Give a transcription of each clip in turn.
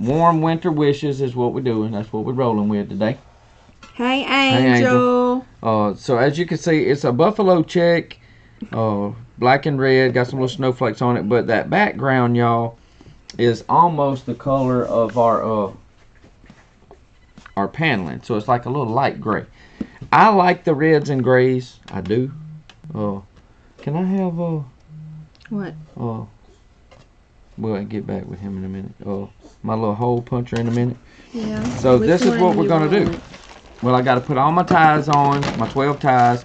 warm winter wishes is what we're doing. That's what we're rolling with today. Hey, Angel. So as you can see, it's a buffalo check, black and red. Got some little snowflakes on it, but that background, y'all, is almost the color of our paneling. So it's like a little light gray. I like the reds and grays. I do. Can I have what? We'll get back with him in a minute. My little hole puncher in a minute. Yeah. So this is what we're gonna do. Well, I got to put all my ties on, my 12 ties.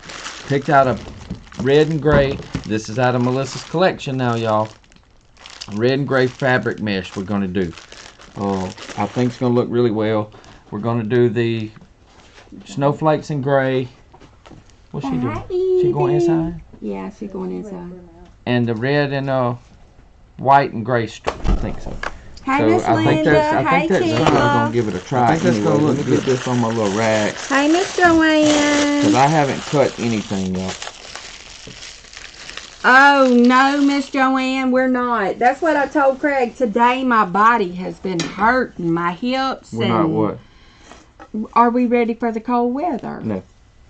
Picked out a red and gray. This is out of Melissa's collection now, y'all. Red and gray fabric mesh we're gonna do. I think it's gonna look really well. We're gonna do the snowflakes in gray. What's she doing? She going inside? Yeah, she's going inside. And the red and white and gray strip. I think so. Hey, Miss Linda. I think that's gonna give it a try. I think that's gonna look good. This on my little rack. Hey, Miss Joanne. Because I haven't cut anything yet. Oh no, Miss Joanne, we're not. That's what I told Craig today. My body has been hurting, my hips. We're not what? Are we ready for the cold weather? No.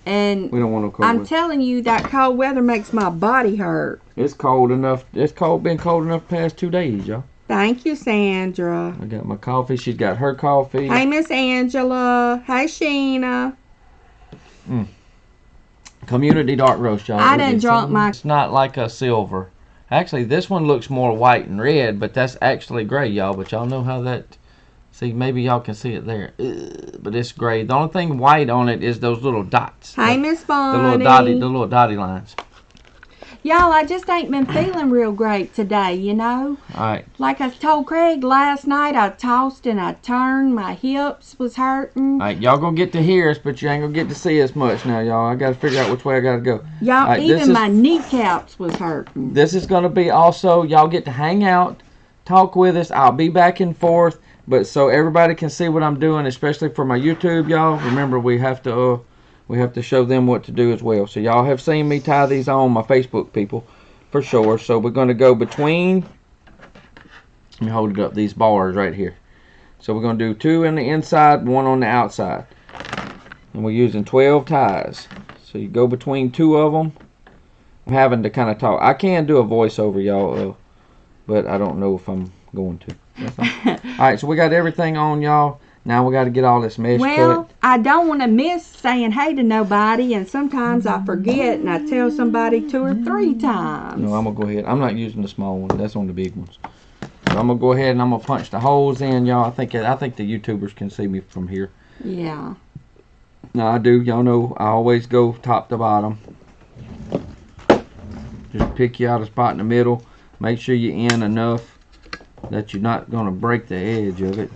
And we don't want no cold weather. I'm telling you, that cold weather makes my body hurt. It's cold enough. It's been cold enough the past 2 days, y'all. Thank you, Sandra. I got my coffee. She's got her coffee. Hey, Miss Angela. Hey, Sheena. Community dark roast, y'all. I done drunk my... It's not like a silver. Actually, this one looks more white and red, but that's actually gray, y'all. But y'all know how that... See, maybe y'all can see it there. But it's gray. The only thing white on it is those little dots. Hey, Miss Bonnie. The little dotty lines. Y'all, I just ain't been feeling real great today, you know. Alright. Like I told Craig last night, I tossed and I turned. My hips was hurting. Alright, y'all gonna get to hear us, but you ain't gonna get to see us much now, y'all. I gotta figure out which way I gotta go. Y'all, right, even my kneecaps was hurting. This is gonna be also, y'all get to hang out, talk with us. I'll be back and forth, but so everybody can see what I'm doing, especially for my YouTube, y'all. Remember, we have to show them what to do as well. So y'all have seen me tie these on my Facebook people for sure. So we're going to go between, let me hold it up, these bars right here. So we're going to do 2 on the inside, 1 on the outside. And we're using 12 ties. So you go between 2 of them. I'm having to kind of talk. I can do a voiceover, y'all, but I don't know if I'm going to. Alright, so we got everything on, y'all. Now we got to get all this mesh cut. I don't want to miss saying hey to nobody, and sometimes I forget and I tell somebody 2 or 3 times. No, I'm going to go ahead. I'm not using the small one. That's on the big ones. So I'm going to go ahead and I'm going to punch the holes in, y'all. I think the YouTubers can see me from here. Yeah. No, I do. Y'all know I always go top to bottom. Just pick you out a spot in the middle. Make sure you're in enough that you're not going to break the edge of it.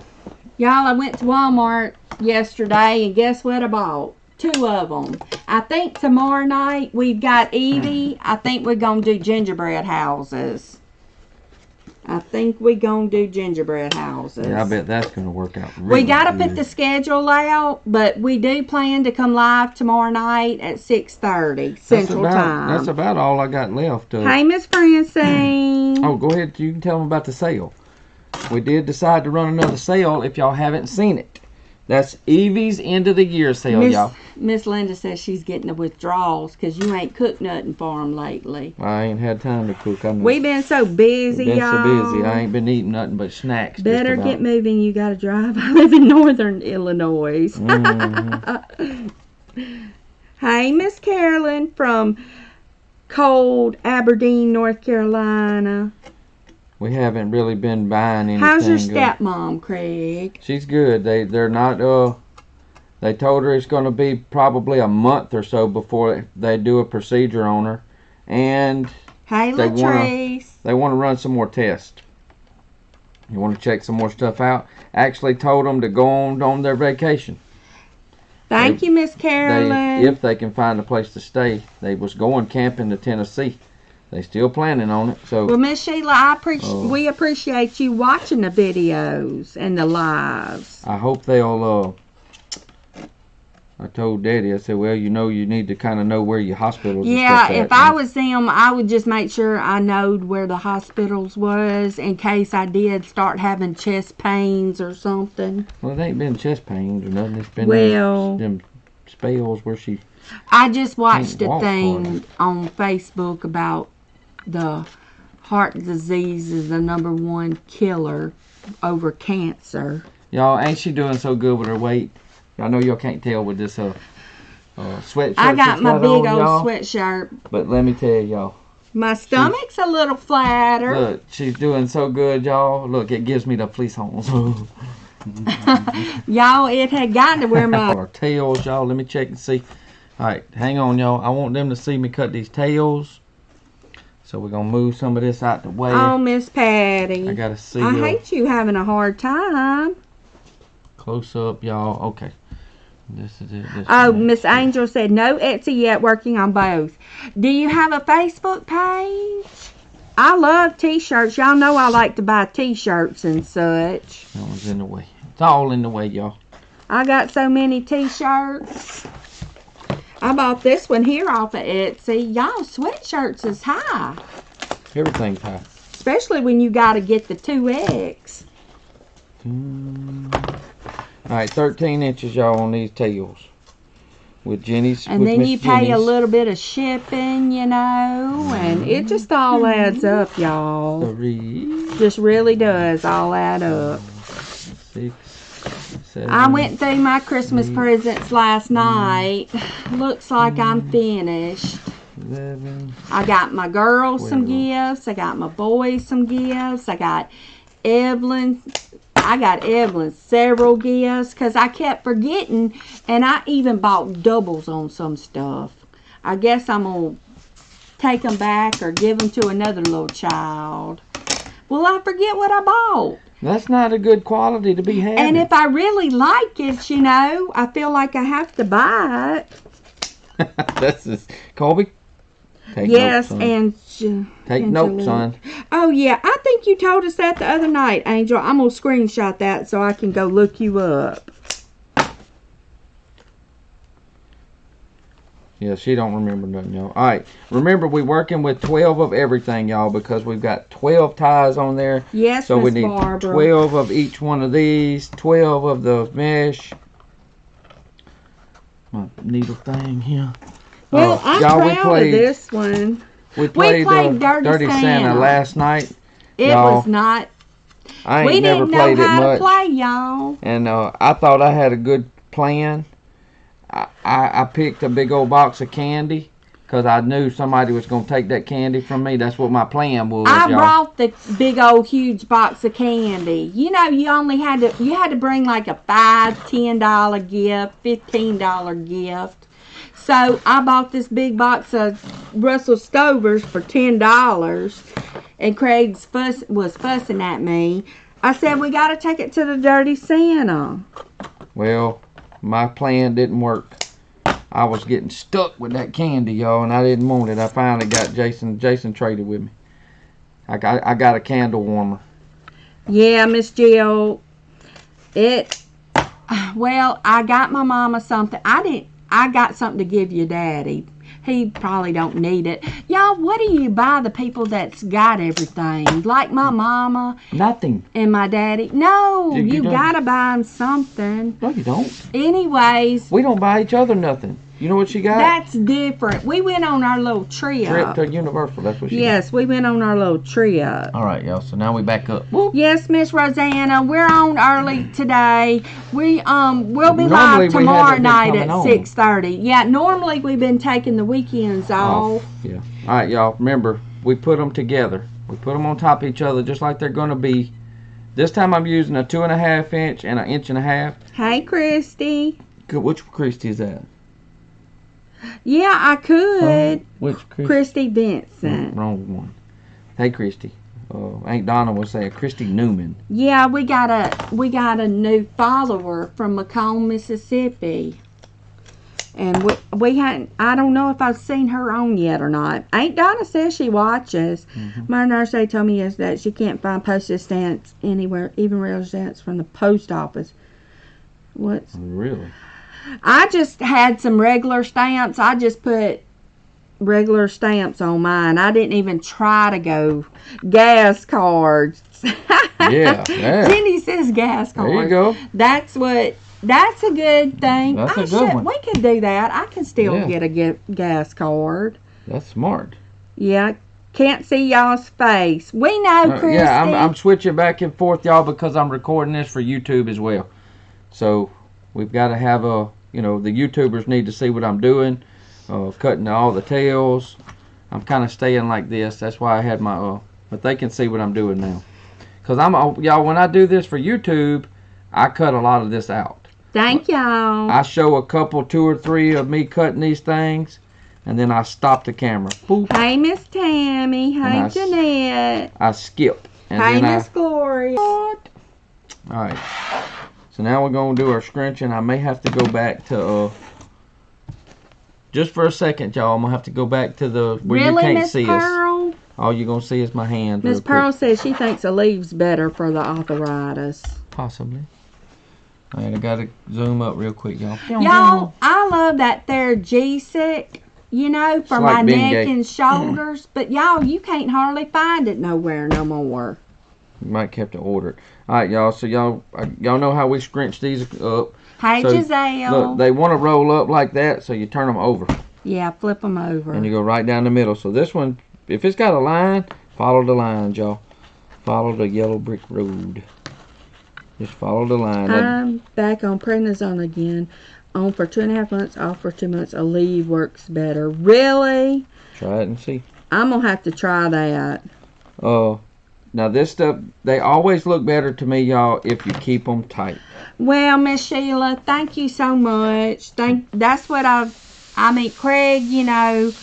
Y'all, I went to Walmart yesterday, and guess what I bought? 2 of them. I think tomorrow night we've got Evie. I think we're going to do gingerbread houses. Yeah, I bet that's going to work out really We got to good. put the schedule out, but we do plan to come live tomorrow night at 6:30 Central Time. That's about all I got left. Hey, Miss Francine. Oh, go ahead. You can tell them about the sale. We did decide to run another sale if y'all haven't seen it. That's Evie's end of the year sale, y'all. Miss Linda says she's getting the withdrawals because you ain't cooked nothing for them lately. I ain't had time to cook. We've been so busy, y'all. I ain't been eating nothing but snacks. Better get moving. You got to drive. I live in northern Illinois. Hey, Miss Carolyn from cold Aberdeen, North Carolina. We haven't really been buying anything. How's your stepmom, Craig? She's good. They're not they told her it's going to be probably a month or so before they do a procedure on her, and hey, Latrice. They want to run some more tests. You want to check some more stuff out. Actually told them to go on their vacation. Thank you, Miss Carolyn. If they can find a place to stay. They was going camping to Tennessee. They still planning on it. So well, Miss Sheila, we appreciate you watching the videos and the lives. I hope they'll I told Daddy, I said, well, you need to kind of know where your hospitals Yeah, and stuff if at, I was them, I would just make sure I knowed where the hospitals was in case I did start having chest pains or something. Well, it ain't been chest pains or nothing. It's been them spells where she... I just watched a walk thing hardly. on Facebook about the heart disease is the #1 killer over cancer. Y'all, ain't she doing so good with her weight? I know y'all can't tell with this sweatshirt. I got my big on, old y'all, sweatshirt. But let me tell y'all. My stomach's a little flatter. Look, she's doing so good, y'all. Look, it gives me the fleece horns. Y'all, it had gotten to where my... Our tails, y'all. Let me check and see. Alright, hang on, y'all. I want them to see me cut these tails. So we're going to move some of this out the way. Oh, Miss Patty. I got to see I hate you having a hard time. Close up, y'all. Okay. This is it. Oh, Miss Angel said no Etsy yet, working on both. Do you have a Facebook page? I love t-shirts. Y'all know I like to buy t-shirts and such. That one's in the way. It's all in the way, y'all. I got so many t-shirts. I bought this one here off of Etsy. Y'all, sweatshirts is high. Everything's high. Especially when you got to get the 2X. Alright, 13 inches, y'all, on these tails. With Jenny's. And then you pay a little bit of shipping, you know. And it just all adds up, y'all. 3. Just really does all add up. 6, 7. I went through my Christmas presents last night. Looks like I'm finished. 11. I got my girls some gifts. I got my boys some gifts. I got Evelyn several gifts because I kept forgetting, and I even bought doubles on some stuff. I guess I'm going to take them back or give them to another little child. Well, I forget what I bought. That's not a good quality to be having. And if I really like it, you know, I feel like I have to buy it. This is Colby. Take yes, notes, and take notes, son. Oh yeah, I think you told us that the other night, Angel. I'm gonna screenshot that so I can go look you up. Yeah, she don't remember nothing, y'all. All right, remember we working with 12 of everything, y'all, because we've got 12 ties on there. Yes, so we Miss need Barbara. 12 of each one of these, 12 of the mesh. My needle thing here. Well, I'm proud of this one. We played Dirty Santa last night. It was not. I ain't never played it much. We didn't know how to play, y'all. And I thought I had a good plan. I picked a big old box of candy because I knew somebody was going to take that candy from me. That's what my plan was, I brought the big old huge box of candy. You know, you had to bring like a $5, $10 gift, $15 gift. So I bought this big box of Russell Stovers for $10, and Craig was fussing at me. I said, we got to take it to the Dirty Santa. Well, my plan didn't work. I was getting stuck with that candy, y'all, and I didn't want it. I finally got Jason. Jason traded with me. I got a candle warmer. Yeah, Miss Jill. Well, I got my mama something. I got something to give your daddy. He probably don't need it. Y'all, what do you buy the people that's got everything? Like my mama. Nothing. And my daddy. No, you gotta buy them something. No, you don't. Anyways. We don't buy each other nothing. You know what she got? That's different. We went on our little trip. Trip to Universal. That's what she got. Yes, we went on our little trip. All right, y'all. So now we back up. Whoop. Yes, Miss Rosanna, we're on early today. We'll be live tomorrow night at 6:30. Yeah, normally we've been taking the weekends off. Yeah. All right, y'all. Remember, we put them together. We put them on top of each other just like they're going to be. This time I'm using a 2.5 inch and an 1.5 inches. Hey, Christy. Good. Which Christy is that? Yeah, I could. Which Christy? Christy Benson. Wrong one. Hey, Christy. Aunt Donna was saying Christy Newman. Yeah, we got a new follower from Macomb, Mississippi, and we hadn't. I don't know if I've seen her on yet or not. Aunt Donna says she watches. My nurse told me yesterday that she can't find postage stamps anywhere, even real stamps from the post office. What's really? I just had some regular stamps. I just put regular stamps on mine. I didn't even try to go gas cards. Yeah. Jenny says gas cards. There you go. That's a good thing. That's a good one. We could do that. I can still get a gas card. That's smart. Yeah. Can't see y'all's face. We know, Christy. Yeah, I'm switching back and forth, y'all, because I'm recording this for YouTube as well. So we've got to have the YouTubers need to see what I'm doing, cutting all the tails. I'm kind of staying like this. That's why I had my, but they can see what I'm doing now. Because y'all, when I do this for YouTube, I cut a lot of this out. Thank y'all. I show a couple, 2 or 3 of me cutting these things. And then I stop the camera. Boop. Hey, Miss Tammy. Hey, Jeanette. I skip. And hey, Miss Gloria. Alright. So now we're going to do our scrunching. I may have to go back to, just for a second, y'all. I'm going to have to go back to where you can't Miss see Pearl? us. All you're going to see is my hand. Miss Pearl says she thinks a leave's better for the arthritis. Possibly. Alright, I got to zoom up real quick, y'all. Y'all, I love that there G-Sick. For my neck and shoulders. But y'all, you can't hardly find it nowhere no more. You might have to order it. Alright, y'all. So y'all know how we scrunch these up. Hey, so, Giselle. Look, they want to roll up like that, so you turn them over. Yeah, flip them over. And you go right down the middle. So this one, if it's got a line, follow the lines, y'all. Follow the yellow brick road. Just follow the line. I'm back on prednisone again. On for 2.5 months, off for 2 months. A leave works better. Really? Try it and see. I'm going to have to try that. Now this stuff, they always look better to me, y'all, if you keep them tight. Well, Miss Sheila, thank you so much. That's what I mean, Craig,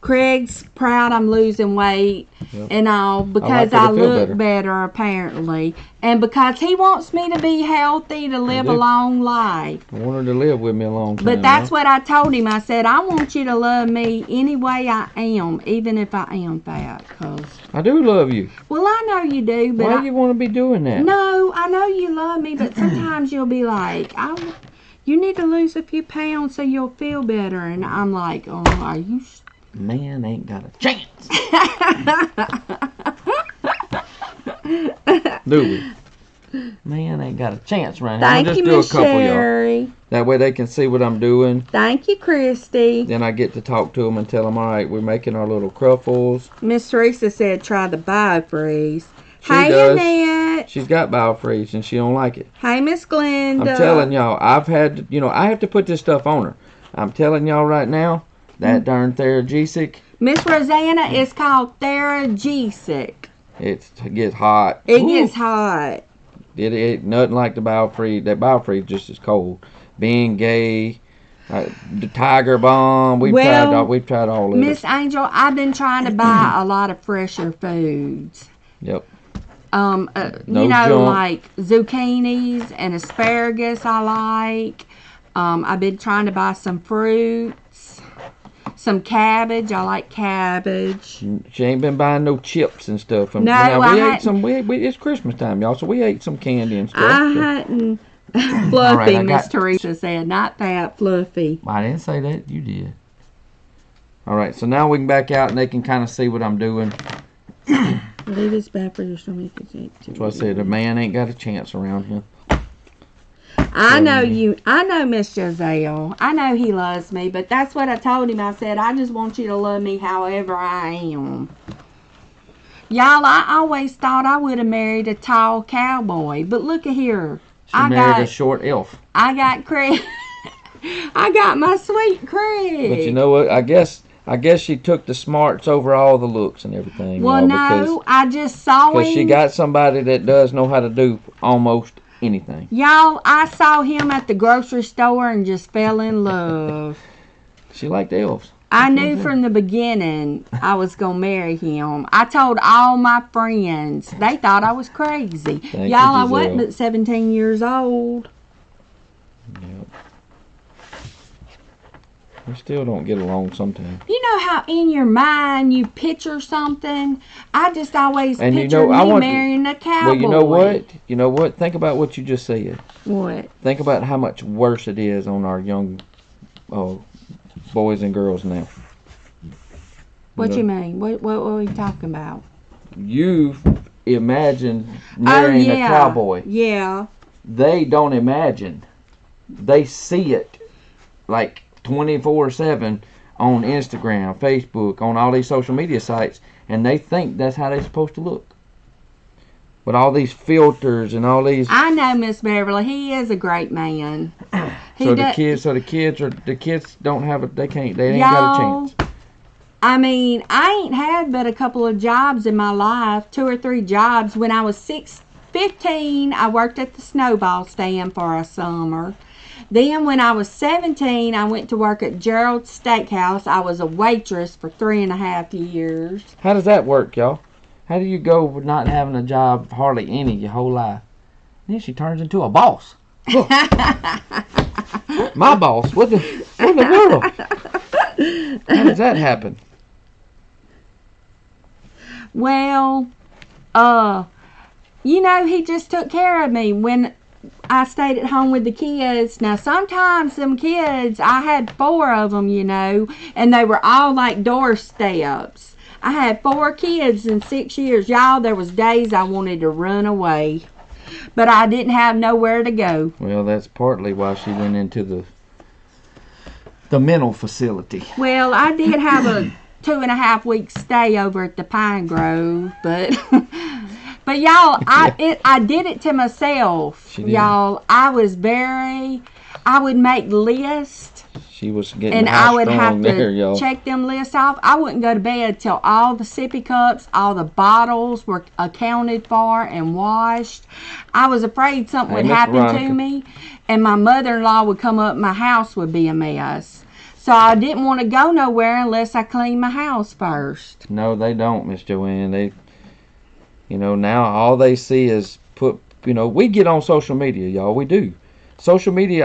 Craig's proud I'm losing weight and all because I look better apparently. And because he wants me to be healthy, to live a long life. I want her to live with me a long time. But that's what I told him. I said, I want you to love me any way I am, even if I am fat. Cause I do love you. Well, I know you do. But why do you want to be doing that? No, I know you love me, but sometimes you'll be like, you need to lose a few pounds so you'll feel better. And I'm like, oh, are you... Man ain't got a chance. Do we? Man ain't got a chance right now. Thank you, Miss Sherry. That way they can see what I'm doing. Thank you, Christy. Then I get to talk to them and tell them, all right, we're making our little cruffles. Miss Teresa said try the biofreeze. Hey, Annette. She's got biofreeze and she don't like it. Hey, Miss Glenda. I'm telling y'all, I've had to, I have to put this stuff on her. I'm telling y'all right now, that darn Theragesic. Miss Rosanna is called Theragesic. It gets hot. It gets hot. It nothing like the biofreeze. That biofreeze just as cold. Being gay, the Tiger Bomb. We've tried all of it. Miss Angel, I've been trying to buy a lot of fresher foods. Yep. Like zucchinis and asparagus. I like. I've been trying to buy some fruits. Some cabbage. I like cabbage. She ain't been buying no chips and stuff. No, it's Christmas time, y'all, so we ate some candy and stuff. I hadn't. Fluffy, Miss Teresa said. Not that fluffy. I didn't say that. You did. All right, so now we can back out and they can kind of see what I'm doing. Leave this bad for your stomach. That's what I said. A man ain't got a chance around here. I know Miss Giselle. I know he loves me, but that's what I told him. I said, I just want you to love me however I am. Y'all, I always thought I would have married a tall cowboy, but look at here. She married a short elf. I got Craig. I got my sweet Craig. But you know what? I guess she took the smarts over all the looks and everything. Well, no, I just saw him. Because she got somebody that does know how to do almost anything. Y'all, I saw him at the grocery store and just fell in love. She liked elves. I knew from the beginning I was going to marry him. I told all my friends. They thought I was crazy. Y'all, I wasn't but 17 years old. Yep. We still don't get along sometimes. You know how in your mind you picture something? I just always And picture me marrying a cowboy. Well, you know what? You know what? Think about what you just said. What? Think about how much worse it is on our young boys and girls now. What you mean? What are you talking about? You imagine marrying a cowboy. Yeah. They don't imagine. They see it like 24/7 on Instagram, Facebook, on all these social media sites, and they think that's how they're supposed to look. With all these filters and all these. I know, Miss Beverly. He is a great man. The kids don't have they ain't got a chance. I mean, I ain't had but a couple of jobs in my life, 2 or 3 jobs. When I was 15, I worked at the snowball stand for a summer. Then when I was 17, I went to work at Gerald's Steakhouse. I was a waitress for 3.5 years. How does that work, y'all? How do you go with not having a job hardly any your whole life? Then she turns into a boss. My boss? What the world? How does that happen? Well, you know, he just took care of me when I stayed at home with the kids. Now, sometimes them kids, I had 4 of them, you know, and they were all like doorsteps. I had 4 kids in 6 years. Y'all, there was days I wanted to run away, but I didn't have nowhere to go. Well, that's partly why she went into the mental facility. Well, I did have a 2.5 week stay over at the Pine Grove, but but y'all, I did it to myself. Y'all, I would make lists. She was getting and I would have to y'all. Check them lists off. I wouldn't go to bed till all the sippy cups, all the bottles were accounted for and washed. I was afraid something would happen to me, and my mother-in-law would come up and my house would be a mess. So I didn't want to go nowhere unless I cleaned my house first. No, they don't, Miss Joanne. They, now all they see is we get on social media, y'all. We do. Social media,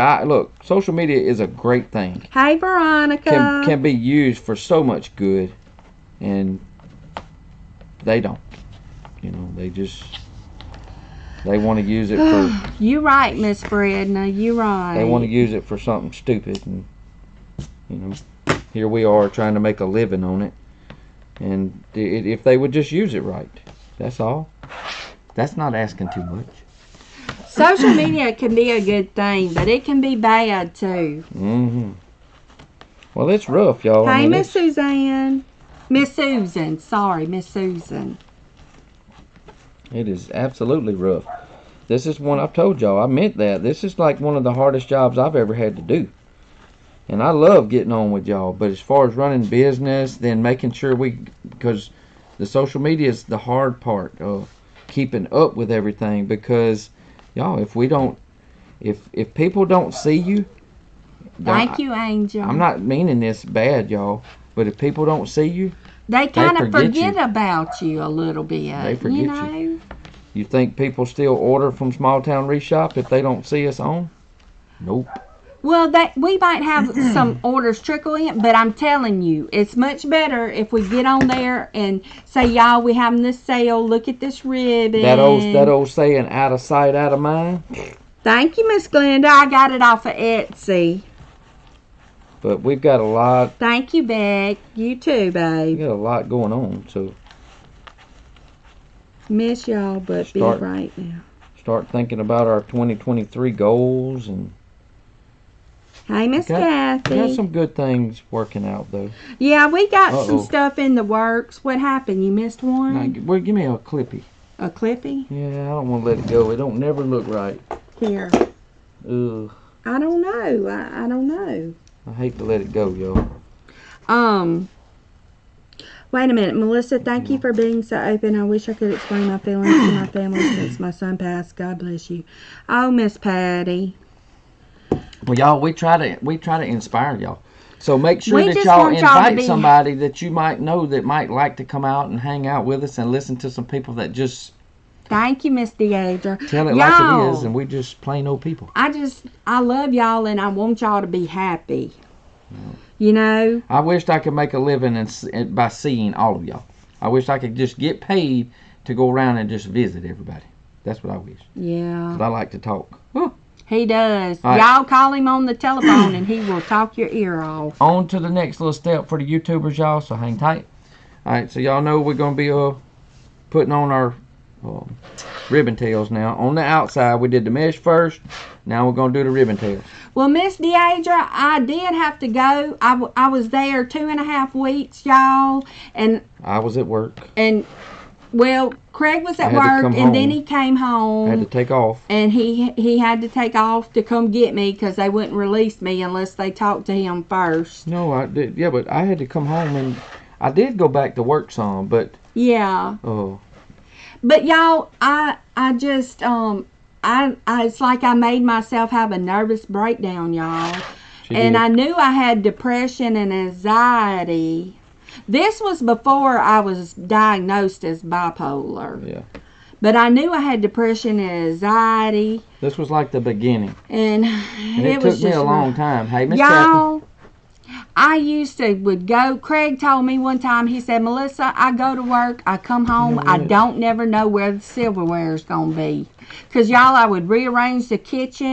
social media is a great thing. Hey, Veronica. Can be used for so much good, and they don't. They want to use it for. You right, Miss Bredna. You right. They want to use it for something stupid, and here we are trying to make a living on it. And if they would just use it right, that's all. That's not asking too much. Social media can be a good thing, but it can be bad too. Mm-hmm. Well, it's rough, y'all. Hey, Miss Suzanne. Miss Susan. Sorry, Miss Susan. It is absolutely rough. This is one I've told y'all. I meant that. This is like one of the hardest jobs I've ever had to do. And I love getting on with y'all. But as far as running business, then making sure because the social media is the hard part of keeping up with everything. Because, y'all, if people don't see you. Thank you, Angel. I'm not meaning this bad, y'all. But if people don't see you, they kind of forget about you a little bit. They forget you. You think people still order from Small Town Wreath Shop if they don't see us on? Nope. Well, we might have some orders trickle in, but I'm telling you, it's much better if we get on there and say, y'all, we having this sale. Look at this ribbon. That old saying, out of sight, out of mind. Thank you, Miss Glenda. I got it off of Etsy. But we've got a lot. Thank you, Beck. You too, babe. We got a lot going on, so. Miss y'all, but be right now. Start thinking about our 2023 goals and. Hey, Miss Kathy. We got some good things working out, though. Yeah, we got some stuff in the works. What happened? You missed one? Now, give me a clippy. A clippy? Yeah, I don't want to let it go. It don't never look right. Here. Ugh. I don't know. I don't know. I hate to let it go, yo. Wait a minute. Melissa, thank you for being so open. I wish I could explain my feelings to my family since my son passed. God bless you. Oh, Miss Patty. Well, y'all, we try to inspire y'all. So make sure that y'all invite somebody that you might know that might like to come out and hang out with us and listen to some people that just. Thank you, Miss Deidre. Tell it like it is, and we just plain old people. I love y'all, and I want y'all to be happy. You know? I wished I could make a living by seeing all of y'all. I wish I could just get paid to go around and just visit everybody. That's what I wish. Yeah. 'Cause I like to talk. Whew. He does. All right. Y'all call him on the telephone and he will talk your ear off. On to the next little step for the YouTubers, y'all, so hang tight. Alright, so y'all know we're going to be putting on our ribbon tails now. On the outside, we did the mesh first. Now we're going to do the ribbon tails. Well, Miss Deidre, I did have to go. I was there 2.5 weeks, y'all. And I was at work. And, well, Craig was at I had to work, come and then home. he came home. I had to take off. And he had to take off to come get me because they wouldn't release me unless they talked to him first. No, I did. Yeah, but I had to come home, and I did go back to work some, but... Yeah. Oh. But, y'all, I just, it's like I made myself have a nervous breakdown, y'all. And I knew I had depression and anxiety. This was before I was diagnosed as bipolar. Yeah. But I knew I had depression and anxiety. This was like the beginning. And it took me a long time. Hey, Miss y'all, I would go. Craig told me one time, he said, Melissa, I go to work, I come home, I don't never know where the silverware is going to be. Because, y'all, I would rearrange the kitchen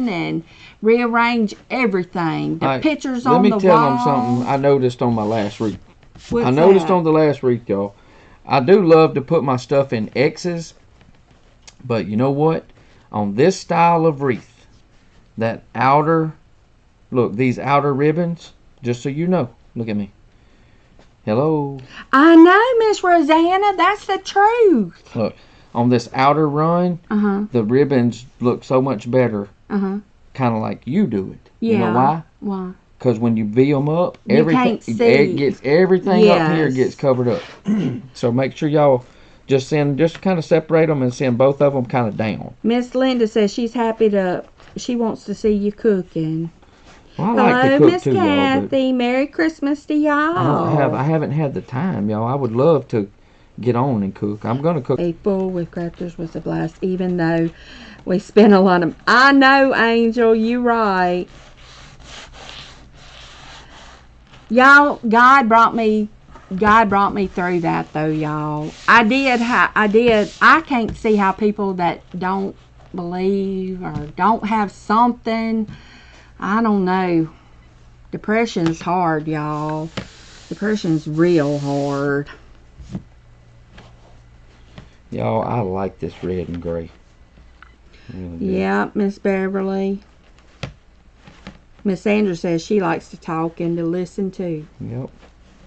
and rearrange everything. The pictures on the wall. Let me tell them something I noticed on my last wreath. What's noticed that? on the last wreath, y'all. I do love to put my stuff in X's. But you know what? On this style of wreath, that outer, look, these outer ribbons, just so you know, look at me. Hello. I know, Miss Rosanna, that's the truth. Look, on this outer run, the ribbons look so much better, kind of like you do it. Yeah. You know why? Why? Because when you V them up, everything up here gets covered up. So make sure y'all just kind of separate them and send both of them kind of down. Miss Linda says she wants to see you cooking. Well, I like to Hello, cook Miss too, y'all. Kathy. Merry Christmas to y'all. I haven't had the time, y'all. I would love to get on and cook. I'm gonna cook. April with crackers was a blast, even though we spent a lot of. I know, Angel, you right. Y'all, God brought me through that though, y'all. I can't see how people that don't believe or don't have something, I don't know. Depression's hard, y'all. Depression's real hard. Y'all, I like this red and gray. Really yeah, Miss Beverly. Miss Sandra says she likes to talk and to listen too. Yep.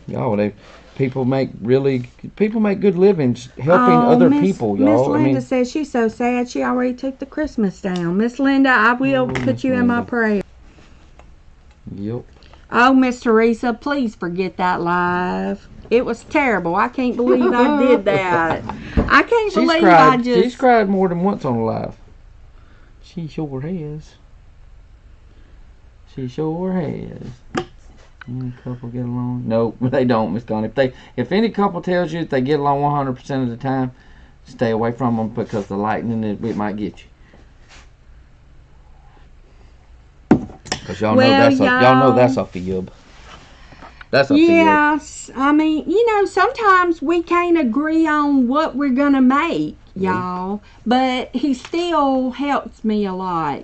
Y'all, people make good livings helping other people, y'all. Miss Linda says she's so sad she already took the Christmas down. Miss Linda, I will put you in my prayer. Yep. Oh, Miss Teresa, please forget that live. It was terrible. I can't believe I did that. I can't believe She's cried more than once on live. She sure has. She sure has. Any couple get along? Nope, they don't, Miss Connie. If any couple tells you that they get along 100% of the time, stay away from them because the lightning it might get you. Because y'all know that's a fib. That's a fib. Yes, I mean, sometimes we can't agree on what we're gonna make, y'all. But he still helps me a lot.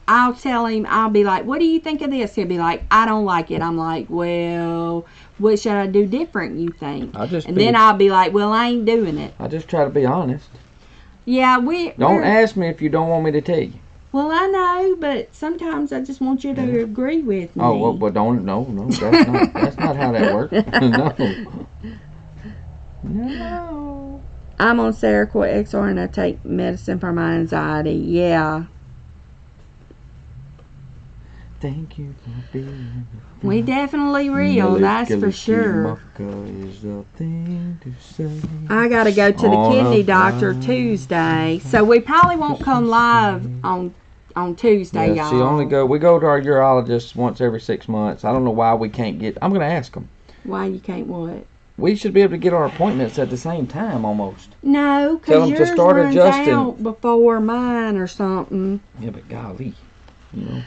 I'll tell him, I'll be like, what do you think of this? He'll be like, I don't like it. I'm like, well, what should I do different, you think? Then I'll be like, well, I ain't doing it. I just try to be honest. Yeah, Don't ask me if you don't want me to tell you. Well, I know, but sometimes I just want you to agree with me. Oh, well, but no, that's not how that works. No. I'm on Seroquel XR and I take medicine for my anxiety. Yeah. Thank you for being we definitely real, that's for sure. Is the thing to say. I gotta go to the kidney doctor Tuesday, so we probably won't come live on Tuesday, y'all. We go to our urologist once every 6 months. I don't know why we can't get. I'm gonna ask them. Why you can't what? We should be able to get our appointments at the same time almost. No, because yours runs out before mine or something. Yeah, but golly. You know.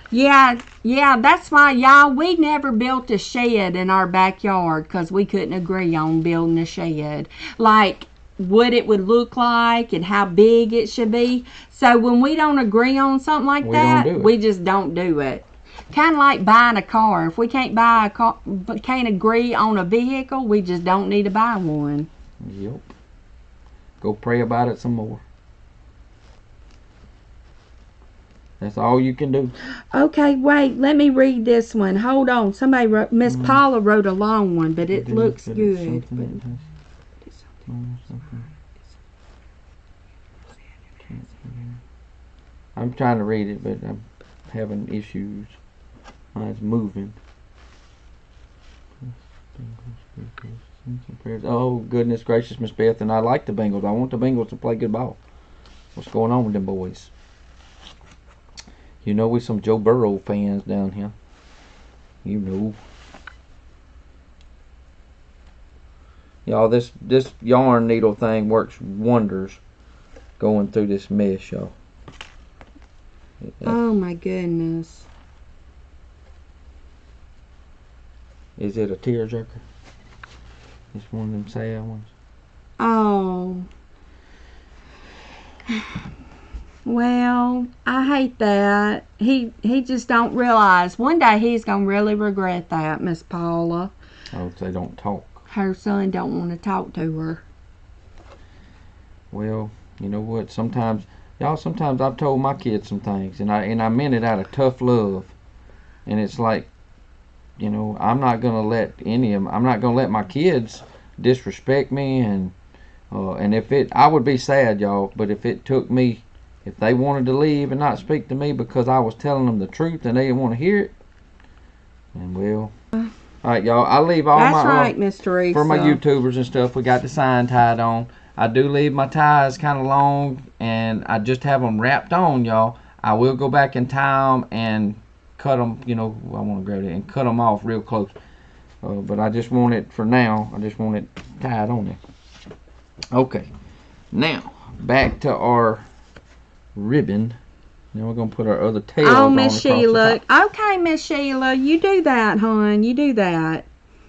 Yeah, that's why, y'all, we never built a shed in our backyard because we couldn't agree on building a shed. Like, what it would look like and how big it should be. So when we don't agree on something like that, we just don't do it. Kind of like buying a car. If we can't buy a car, but can't agree on a vehicle, we just don't need to buy one. Yep. Go pray about it some more. That's all you can do. Okay, wait. Let me read this one. Hold on. Somebody wrote. Miss Paula wrote a long one, but it looks good. I'm trying to read it, but I'm having issues. Mine's moving. Oh, goodness gracious, Miss Beth, and I like the Bengals. I want the Bengals to play good ball. What's going on with them boys? You know we some Joe Burrow fans down here. You know. Y'all, this yarn needle thing works wonders going through this mess, y'all. Oh my goodness. Is it a tearjerker? It's one of them sad ones. Oh. Well, I hate that. He just don't realize one day he's gonna really regret that, Miss Paula. Oh, they don't talk. Her son don't want to talk to her. Well, you know what? Sometimes I've told my kids some things, and I meant it out of tough love. And it's like, you know, I'm not gonna let I'm not gonna let my kids disrespect me, and I would be sad, y'all. But if it took me, if they wanted to leave and not speak to me because I was telling them the truth and they didn't want to hear it, then well. All right, y'all. I leave all That's my right, Miss Teresa. for my YouTubers and stuff. We got the sign tied on. I do leave my ties kind of long, and I just have them wrapped on, y'all. I will go back and tie them and cut them. You know, I want to grab it and cut them off real close. But I just want it for now. I just want it tied on there. Okay. Now back to our ribbon. Now we're gonna put our other tails on. Oh, Miss Sheila. Okay, Miss Sheila, you do that, hon. You do that.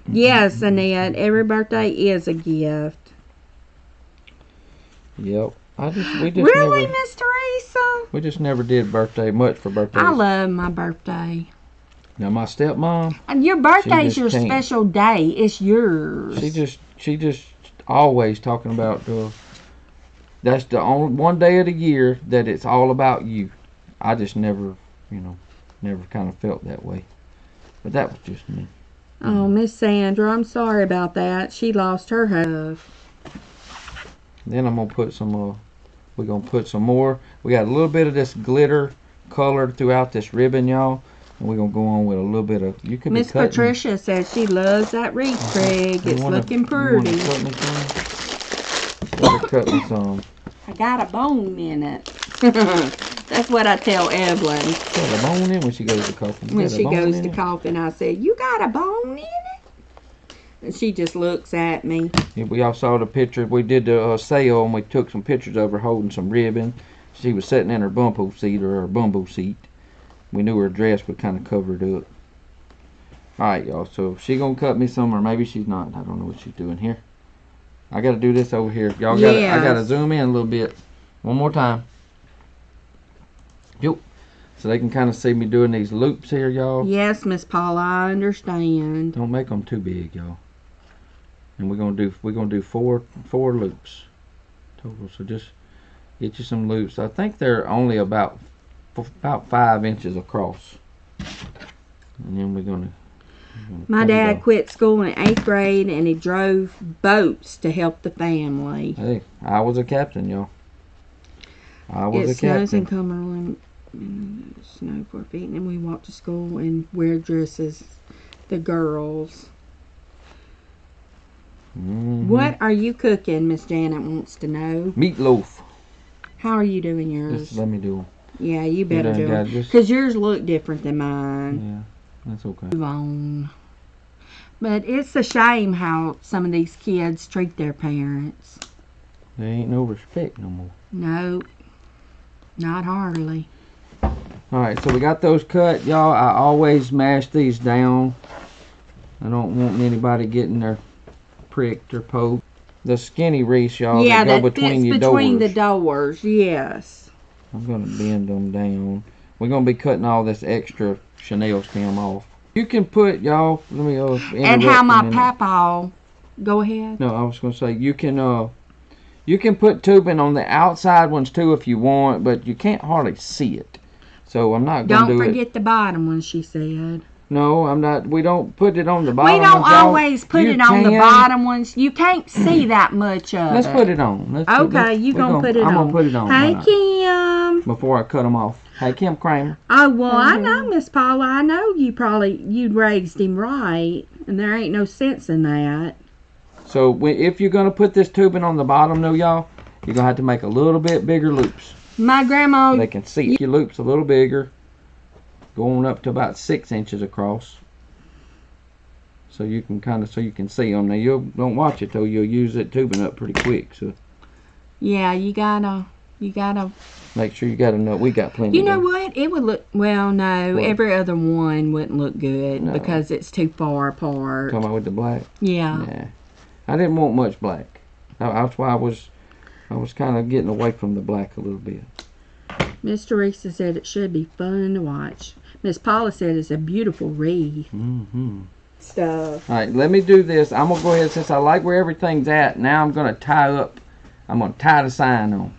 Yes, Annette. Every birthday is a gift. Yep. We just really, never, Miss Teresa? We just never did much for birthdays. I love my birthday. Now my stepmom. And your birthday's your special day. It's yours. She just always talking about that's the only one day of the year that it's all about you. I just never kind of felt that way. But that was just me. Oh, Miss Sandra, I'm sorry about that. She lost her husband. Then I'm gonna put some. We're gonna put some more. We got a little bit of this glitter color throughout this ribbon, y'all. And we're gonna go on with a little bit of. You could. Miss Patricia said she loves that wreath, Craig. It's looking pretty. You cut me some? Cut me some. I got a bone in it. That's what I tell Evelyn. Got a bone in when she goes to coughing. When she goes to coughing, I said, "You got a bone in it?" And she just looks at me. Yeah, we all saw the picture. We did the sale, and we took some pictures of her holding some ribbon. She was sitting in her bumbo seat. We knew her dress would kind of cover it up. All right, y'all. So she gonna cut me some, or maybe she's not. I don't know what she's doing here. I gotta do this over here. Y'all got. I gotta zoom in a little bit. One more time. Yep. So they can kind of see me doing these loops here, y'all. Yes, Miss Paula, I understand. Don't make them too big, y'all. And we're gonna do four loops total. So just get you some loops. I think they're only about 5 inches across. And then we're gonna my dad quit school in 8th grade, and he drove boats to help the family. Hey, I was a captain, y'all. I was a captain. It snows in Cumberland. Snow 4 feet, and then we walk to school and wear dresses. The girls. What are you cooking? Miss Janet wants to know. Meatloaf. How are you doing yours? Just let me do them. Yeah, you better do them. Because yours look different than mine. Yeah, that's okay. Move on. But it's a shame how some of these kids treat their parents. There ain't no respect no more. Nope. Not hardly. Alright, so we got those cut, y'all. I always mash these down. I don't want anybody getting their pricked or poked. The skinny wreaths, y'all, Yeah, that go that between fits your between doors. the doors, yes. I'm going to bend them down. We're going to be cutting all this extra chenille stem off. You can put, y'all, let me And how interrupt my a minute. papaw, go ahead. No, I was going to say, you can put tubing on the outside ones too if you want, but you can't hardly see it. So I'm not going to do it. Don't forget the bottom one, she said. No, I'm not. We don't put it on the bottom. We don't ones, y'all. always put You it on the can. bottom ones. You can't see that much of Let's it. put it on. Okay, you gonna put it on. I'm going to put it on. Hey, Why not? Kim. Before I cut them off. Hey, Kim Kramer. Oh, well, I know, Miss Paula. I know you'd raised him right. And there ain't no sense in that. So if you're going to put this tubing on the bottom, though, y'all, you're going to have to make a little bit bigger loops. My grandma... They can see your loops a little bigger. Going up to about 6 inches across. So you can you can see them. Now, you don't watch it, though. You'll use that tubing up pretty quick. So yeah, you gotta... make sure you got enough. We got plenty. You know what? It would look... Well, no. What? Every other one wouldn't look good because it's too far apart. Talking about with the black? Yeah. Yeah. I didn't want much black. That's why I was kind of getting away from the black a little bit. Miss Teresa said it should be fun to watch. Miss Paula said it's a beautiful wreath. Stuff. All right, let me do this. I'm going to go ahead, since I like where everything's at, now I'm going to tie the sign on.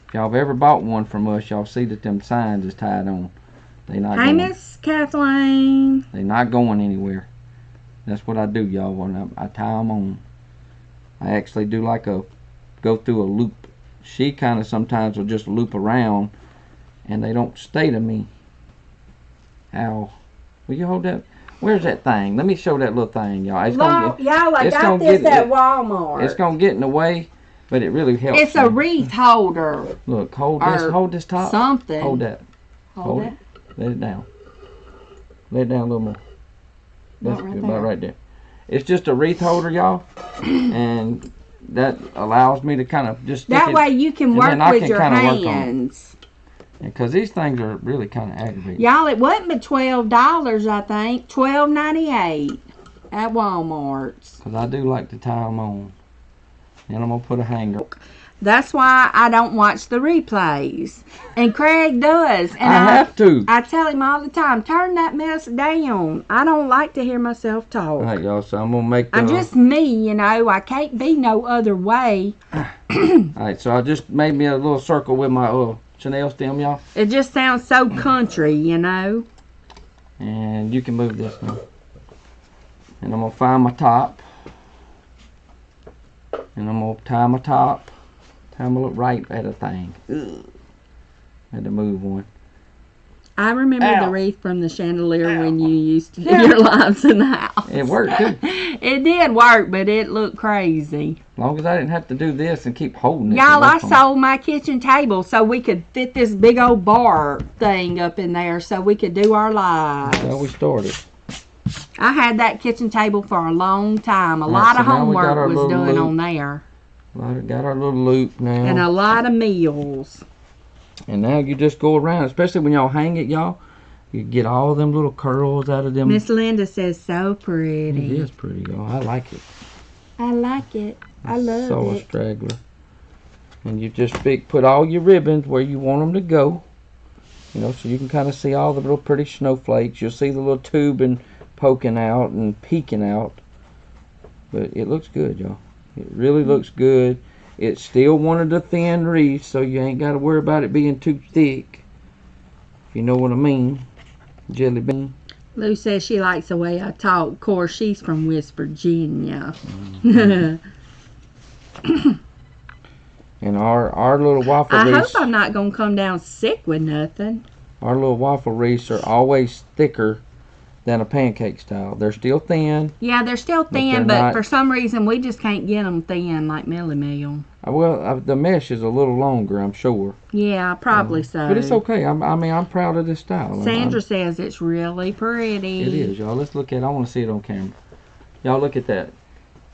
If y'all have ever bought one from us, y'all see that them signs is tied on. They not Hey, going. Miss Kathleen. They not going anywhere. That's what I do, y'all, when I tie them on. I actually do go through a loop. She kind of sometimes will just loop around, and they don't stay to me. Ow. Will you hold that? Where's that thing? Let me show that little thing, y'all. Y'all, I got this at Walmart. It's going to get in the way, but it really helps. It's a wreath holder. Look, hold this top. Something. Hold that. Hold it. Let it down. Let it down a little more. That's Right good, there. about right there. It's just a wreath holder, y'all, and that allows me to kind of just stick That it, way you can and work then I with can your kinda work on it. hands. Because these things are really kind of aggravating. Y'all, it wasn't but $12, I think. $12.98 at Walmart's. Because I do like to tie them on. And I'm going to put a hanger. That's why I don't watch the replays. And Craig does. And I have to. I tell him all the time, turn that mess down. I don't like to hear myself talk. All right, y'all. So I'm going to make the... I'm just me, you know. I can't be no other way. All right, so I just made me a little circle with my chenille stem, y'all. It just sounds so country, you know. And you can move this now. And I'm going to find my top. And I'm going to tie my top. Time to look right at a thing. Ugh. Had to move one. I remember Ow. the wreath from the chandelier when you used to do your lives in the house. It worked too. It did work, but it looked crazy. As long as I didn't have to do this and keep holding it. Y'all, I sold my kitchen table so we could fit this big old bar thing up in there so we could do our lives. That's how we started. I had that kitchen table for a long time. A All lot right, of so now we got homework our was little done loop. on there. Got our little loop now. And a lot of meals. And now you just go around, especially when y'all hang it, y'all. You get all them little curls out of them. Miss Linda says so pretty. It is pretty, y'all. I like it. I like it. I love So a it. straggler. And you just put all your ribbons where you want them to go. You know, so you can kind of see all the little pretty snowflakes. You'll see the little tubing poking out and peeking out. But it looks good, y'all. It really looks good. It's still one of the thin wreaths, so you ain't got to worry about it being too thick. If you know what I mean. Jelly bean. Lou says she likes the way I talk. Of course, she's from West Virginia. And our little waffle I wreaths. hope I'm not going to come down sick with nothing. Our little waffle wreaths are always thicker than a pancake style. They're still thin. Yeah, they're still they're thin, but not- for some reason we just can't get them thin like Millie Meal. Well, the mesh is a little longer, I'm sure. Yeah, probably so. But it's okay. I'm proud of this style. Sandra says it's really pretty. It is, y'all. Let's look at it. I want to see it on camera. Y'all look at that.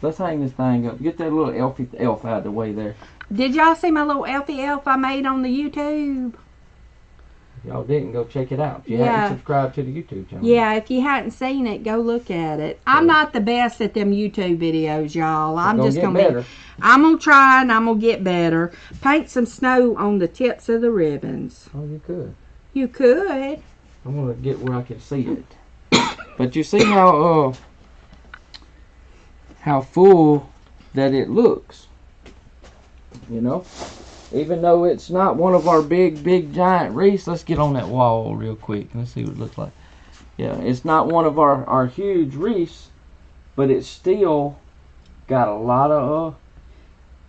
Let's hang this thing up. Get that little elf out of the way there. Did y'all see my little Elfie elf I made on the YouTube? y'all didn't, go check it out. If you hadn't subscribed to the YouTube channel. Yeah, if you hadn't seen it, go look at it. I'm not the best at them YouTube videos, y'all. I'm just going to be... I'm going to try and I'm going to get better. Paint some snow on the tips of the ribbons. Oh, you could. You could. I want to get where I can see it. But you see how full that it looks. You know? Even though it's not one of our big giant wreaths. Let's get on that wall real quick. Let's see what it looks like. Yeah, it's not one of our huge wreaths, but it's still got a lot of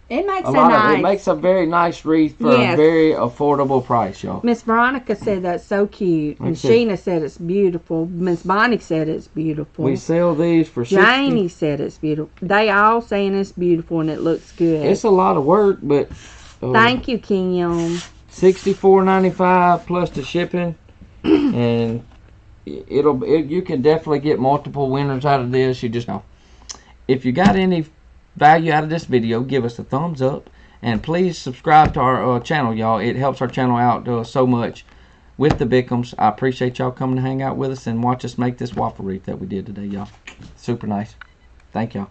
it makes it makes a very nice wreath for a very affordable price, y'all. Miss Veronica said that's so cute. And Sheena said it's beautiful. Miss Bonnie said it's beautiful. We sell these for Janie said it's beautiful. They all saying it's beautiful and it looks good. It's a lot of work, but thank you, Kim. $64.95 plus the shipping, and you can definitely get multiple winners out of this. You just know. If you got any value out of this video, give us a thumbs up, and please subscribe to our channel, y'all. It helps our channel out so much with the Bickums. I appreciate y'all coming to hang out with us and watch us make this waffle wreath that we did today, y'all. Super nice. Thank y'all.